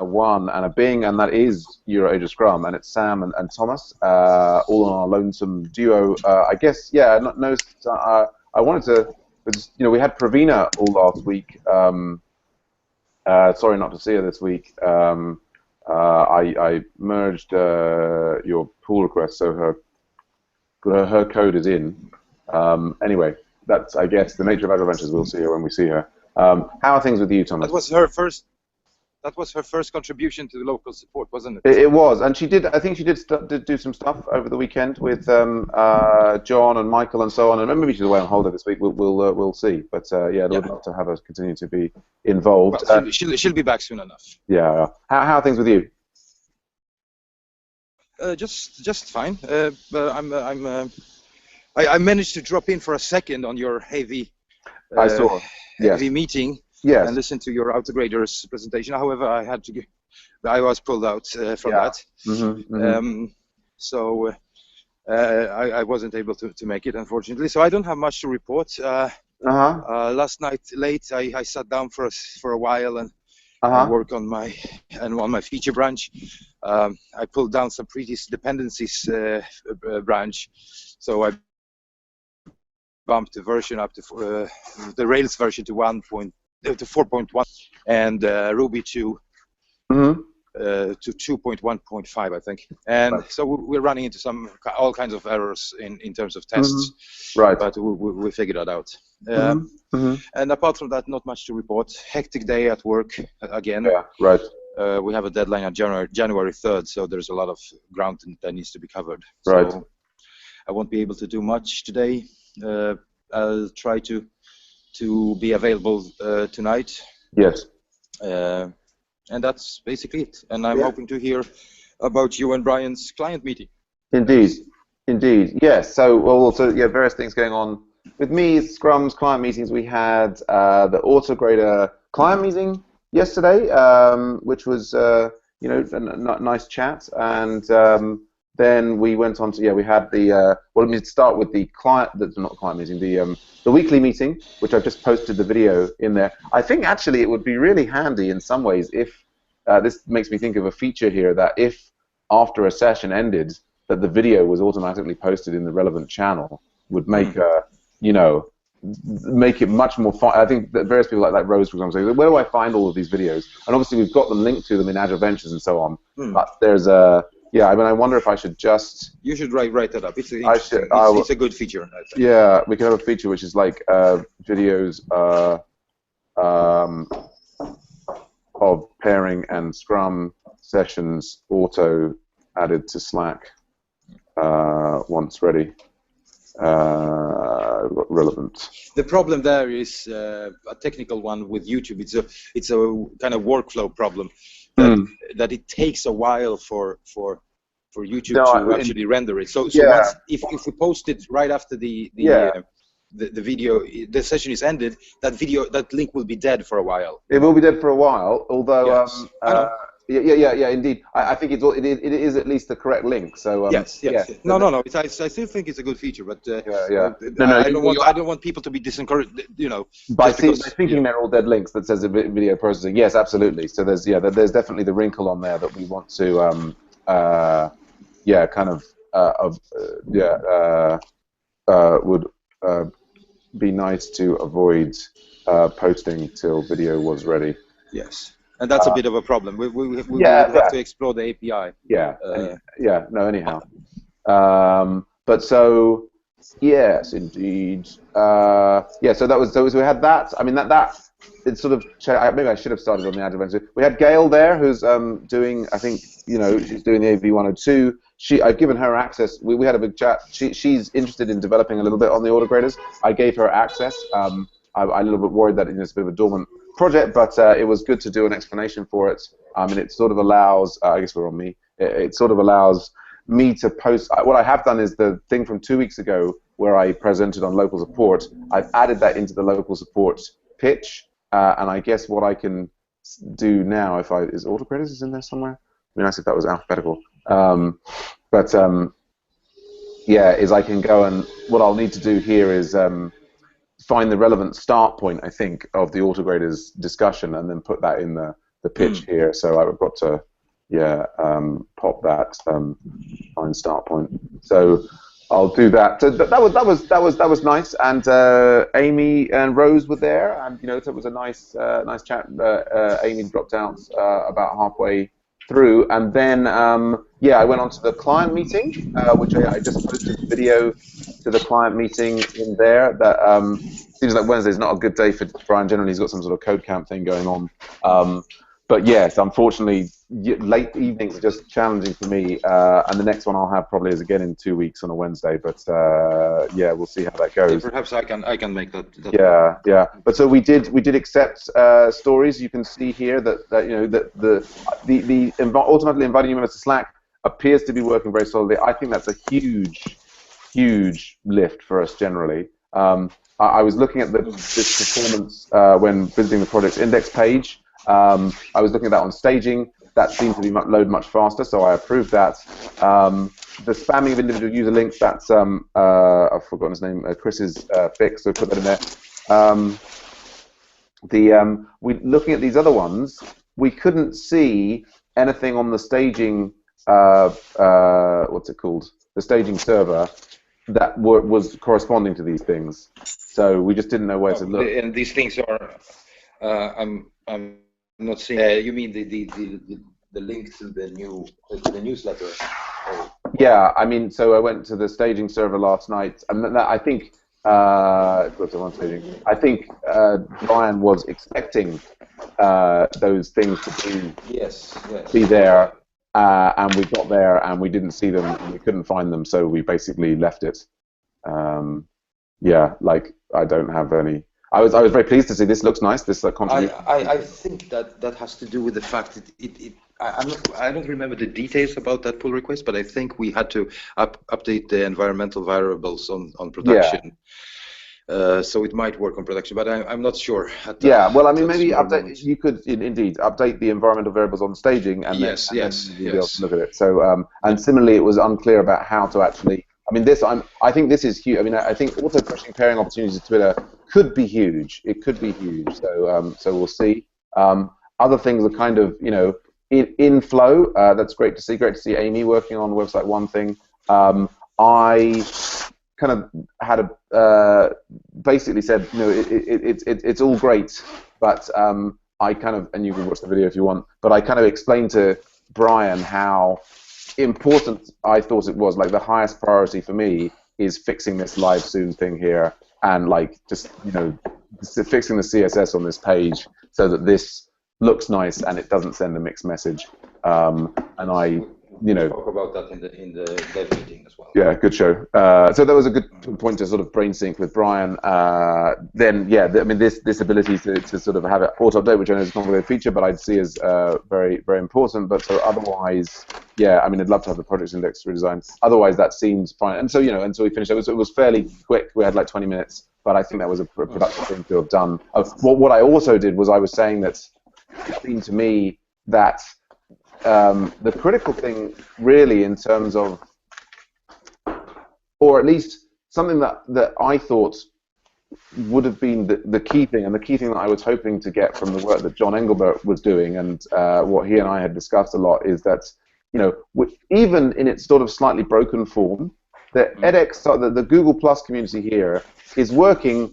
a one and a Bing, and that is EuroAsia Scrum, and it's Sam and Thomas, all on our lonesome duo. I guess, yeah. I wanted to, we had Pravina all last week. Sorry not to see her this week. I merged your pull request, so her code is in. Anyway, that's, I guess, the nature of Agile Ventures. We'll see her when we see her. How are things with you, Thomas? That was her first. That was her first contribution to the local support, wasn't it? It was, and she did. I think she did do some stuff over the weekend with John and Michael and so on. And maybe she's away on holiday this week. We'll see. But yeah, I'd love to have her continue to be involved. Well, she'll be back soon enough. Yeah. How are things with you? Just fine. I managed to drop in for a second on your heavy. I saw. Heavy meeting. Yes. And listen to your Autograders presentation. However, I was pulled out from that. So I wasn't able to make it, unfortunately. So I don't have much to report. Last night late, I sat down for a while and work on my feature branch. I pulled down some previous dependencies branch, so I bumped the version up to the Rails version to 4.1 and Ruby to 2.1.5, I think. And so we're running into all kinds of errors in terms of tests. Right. But we figured that out. And apart from that, not much to report. Hectic day at work again. Yeah. Right. We have a deadline on January 3rd, so there's a lot of ground that needs to be covered. Right. So I won't be able to do much today. I'll try to be available tonight. Yes. And that's basically it. And I'm hoping to hear about you and Brian's client meeting. Indeed. Yes. So various things going on with me. Scrum's client meetings. We had the Autograder client meeting yesterday, which was a nice chat, and then we went on to we had the let me start with the the weekly meeting, which I've just posted the video in there. I think actually it would be really handy in some ways if this makes me think of a feature here that if after a session ended that the video was automatically posted in the relevant channel would make make it much more fun. I think that various people like Rose, for example, say, where do I find all of these videos? And obviously we've got them linked to them in Agile Ventures and so on. But there's a I wonder if I should just... You should write that up. It's a good feature, I think. Yeah, we could have a feature which is like videos of pairing and Scrum sessions auto added to Slack once ready. Relevant. The problem there is a technical one with YouTube. It's a kind of workflow problem. That it takes a while for YouTube to actually render it. So once, if we post it right after the video, the session is ended, that link will be dead for a while. It will be dead for a while, although indeed. I think it is at least the correct link. So yes. No. I still think it's a good feature, but I don't want people to be disencouraged. By thinking they're all dead links that says video processing. Yes, absolutely. So there's definitely the wrinkle on there that we want to would be nice to avoid posting till video was ready. Yes. And that's a bit of a problem. We have to explore the API. Anyhow. But so, yes, indeed. So that was. So we had that. I mean, that it's sort of. Maybe I should have started on the Agile Venture. We had Gail there, who's doing. I think she's doing the AV102. I've given her access. We had a big chat. She's interested in developing a little bit on the Autograders. I gave her access. I'm a little bit worried that it's a bit of a dormant project, but it was good to do an explanation for it. And it sort of allows, I guess we're on me, it sort of allows me to post, what I have done is the thing from 2 weeks ago where I presented on local support, I've added that into the local support pitch, and I guess what I can do now, is Autograders is in there somewhere? It'd be nice if that was alphabetical. Is I can go and, what I'll need to do here is find the relevant start point, I think, of the Autograders discussion and then put that in the the pitch here. So I've got to pop that find start point. So I'll do that. So that was nice. And Amy and Rose were there, and so it was a nice chat. Amy dropped out about halfway through, and then I went on to the client meeting, which I just posted the video to the client meeting in there. That seems like Wednesday's not a good day for Brian. Generally, he's got some sort of code camp thing going on. But yes, unfortunately, late evenings are just challenging for me. And the next one I'll have probably is again in 2 weeks on a Wednesday. But we'll see how that goes. Yeah, perhaps I can make that. Yeah. But so we did accept stories. You can see here that the automatically inviting you members to Slack appears to be working very solidly. I think that's a huge lift for us generally. I was looking at this performance when visiting the project's index page. I was looking at that on staging. That seemed to be load much faster, so I approved that. The spamming of individual user links, that's, I've forgotten his name, Chris's fix, so put that in there. Looking at these other ones, we couldn't see anything on the staging, what's it called? The staging server that was corresponding to these things. So we just didn't know where to look. And these things are, I'm not seeing. You mean the link to the newsletter? Yeah, I mean, so I went to the staging server last night, and I think I think Brian was expecting those things to be there, and we got there and we didn't see them and we couldn't find them, so we basically left it. I don't have any. I was very pleased to see this. Looks nice. This contribution. I think that has to do with the fact that I don't remember the details about that pull request, but I think we had to update the environmental variables on production. So it might work on production, but I'm not sure. Well, I mean, maybe update. You could indeed update the environmental variables on staging, and then you'll be able to look at it. So, and similarly, it was unclear about how to actually. I mean, I think this is huge. I mean, I think also pushing pairing opportunities to Twitter could be huge. It could be huge. So, so we'll see. Other things are kind of, in flow. That's great to see. Great to see Amy working on the website one thing. I kind of had basically said, it's all great, but I kind of, and you can watch the video if you want, but I kind of explained to Brian how important I thought it was. Like, the highest priority for me is fixing this live soon thing here, and like just fixing the CSS on this page so that this looks nice and it doesn't send a mixed message. And I talk about that in the dev meeting as well. Yeah, good show. So that was a good point to sort of brain sync with Brian. Then I mean this ability to sort of have it auto update, which I know is a complicated feature, but I'd see as very, very important. But so otherwise, I mean, I'd love to have the project index redesigned. Otherwise, that seems fine. And so until we finished, it was fairly quick. We had like 20 minutes, but I think that was a productive thing to have done. What I also did was I was saying that it seemed to me that the critical thing really in terms of, or at least something that I thought would have been the key thing, and the key thing that I was hoping to get from the work that John Engelbert was doing, and what he and I had discussed a lot, is that even in its sort of slightly broken form, the edX, the Google Plus community here is working,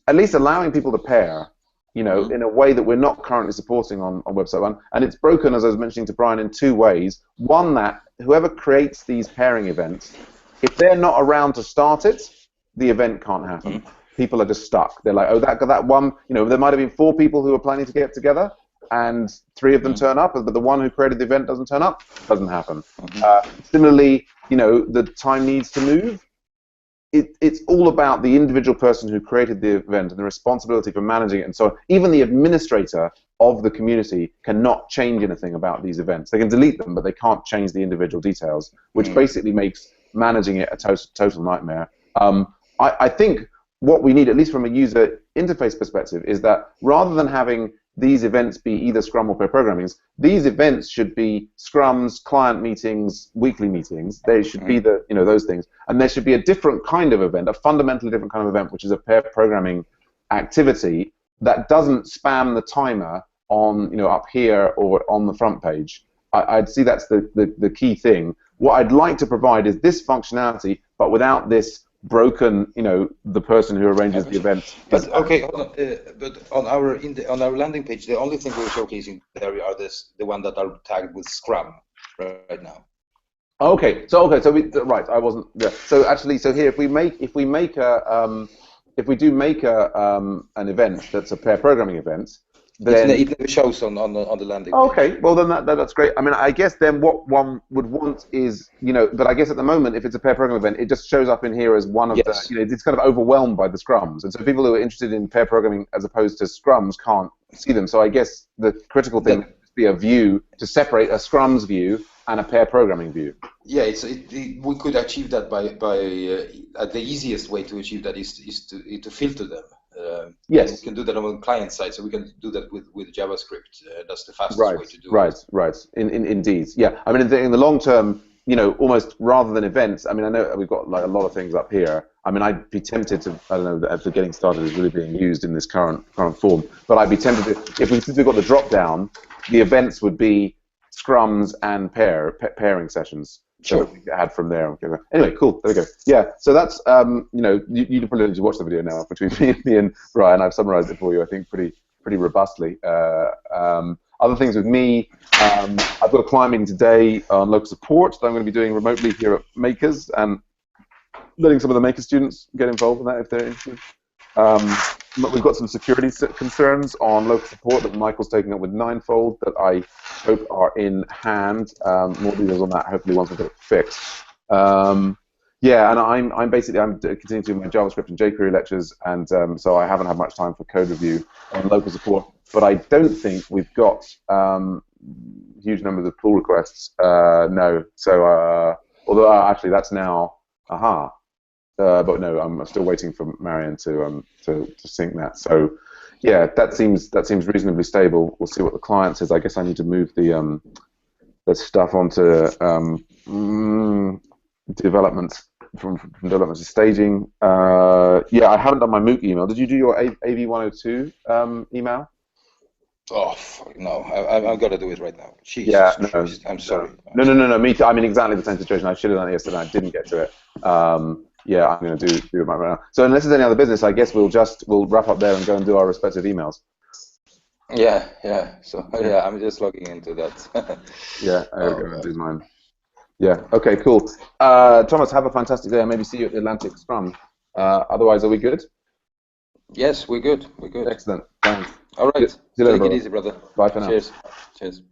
at least allowing people to pair, in a way that we're not currently supporting on Website 1. And it's broken, as I was mentioning to Brian, in two ways. One, that whoever creates these pairing events, if they're not around to start it, the event can't happen. People are just stuck. They're like, oh, that one, there might have been 4 people who were planning to get together, and 3 of them turn up, but the one who created the event doesn't turn up, doesn't happen. Similarly, the time needs to move. It's all about the individual person who created the event and the responsibility for managing it. And so even the administrator of the community cannot change anything about these events. They can delete them, but they can't change the individual details, which basically makes managing it a total nightmare. I think what we need, at least from a user interface perspective, is that rather than having these events be either Scrum or pair programming, these events should be Scrums, client meetings, weekly meetings. They should be those things. And there should be a different kind of event, a fundamentally different kind of event, which is a pair programming activity that doesn't spam the timer on, you know, up here or on the front page. I'd see that's the key thing. What I'd like to provide is this functionality, but without this broken, you know, the person who arranges the event. But okay, hold on. But on our landing page, the only thing we're showcasing there are the one that are tagged with Scrum right now. Okay, so right, I wasn't there. So actually, so here, if we do make an event that's a pair programming event, then it never shows on the landing page. Okay, well then that's great. I mean, I guess then what one would want is, you know, but I guess at the moment, if it's a pair programming event, it just shows up in here as one of the, you know, it's kind of overwhelmed by the scrums, and so people who are interested in pair programming as opposed to scrums can't see them. So I guess the critical thing would be a view to separate a scrums view and a pair programming view. Yeah, we could achieve that by the easiest way to achieve that is to filter them. Yes, we can do that on the client side, so we can do that with JavaScript. That's the fastest way to do it. Right. Indeed. Yeah. I mean, in the long term, you know, almost rather than events. I mean, I know we've got like a lot of things up here. I mean, I'd be tempted to, I don't know, after getting started is really being used in this current form. But I'd be tempted to, since we've got the drop down, the events would be scrums and pairing sessions. Sure. So we had from there. Anyway, cool. There we go. Yeah. So that's you know, you probably need to watch the video now between me and Brian. I've summarized it for you, I think, pretty robustly. Other things with me, I've got a client meeting today on local support that I'm going to be doing remotely here at Makers, and letting some of the Maker students get involved in that if they're interested. We've got some security concerns on local support that Michael's taking up with Ninefold that I hope are in hand. More details on that hopefully once we've got it fixed. Yeah, and I'm continuing to do my JavaScript and jQuery lectures, and so I haven't had much time for code review on local support. But I don't think we've got huge numbers of pull requests. No, so although actually that's now but no, I'm still waiting for Marion to sync that. So yeah, that seems reasonably stable. We'll see what the client says. I guess I need to move the stuff onto development from development to staging. Yeah, I haven't done my MOOC email. Did you do your AV102 email? Oh no, I've got to do it right now. Jesus Christ, I'm sorry. No. Me too. I'm in exactly the same situation. I should have done it yesterday. I didn't get to it. Yeah, I'm going to do it right now. So unless there's any other business, I guess we'll wrap up there and go and do our respective emails. Yeah. So yeah, I'm just logging into that. Yeah, I'll go and do mine. Yeah. Okay. Cool. Thomas, have a fantastic day. And maybe see you at the Atlantic Scrum. Otherwise, are we good? Yes, we're good. Excellent. Thanks. All right. See you later, Take it easy, brother. Bye for now. Cheers.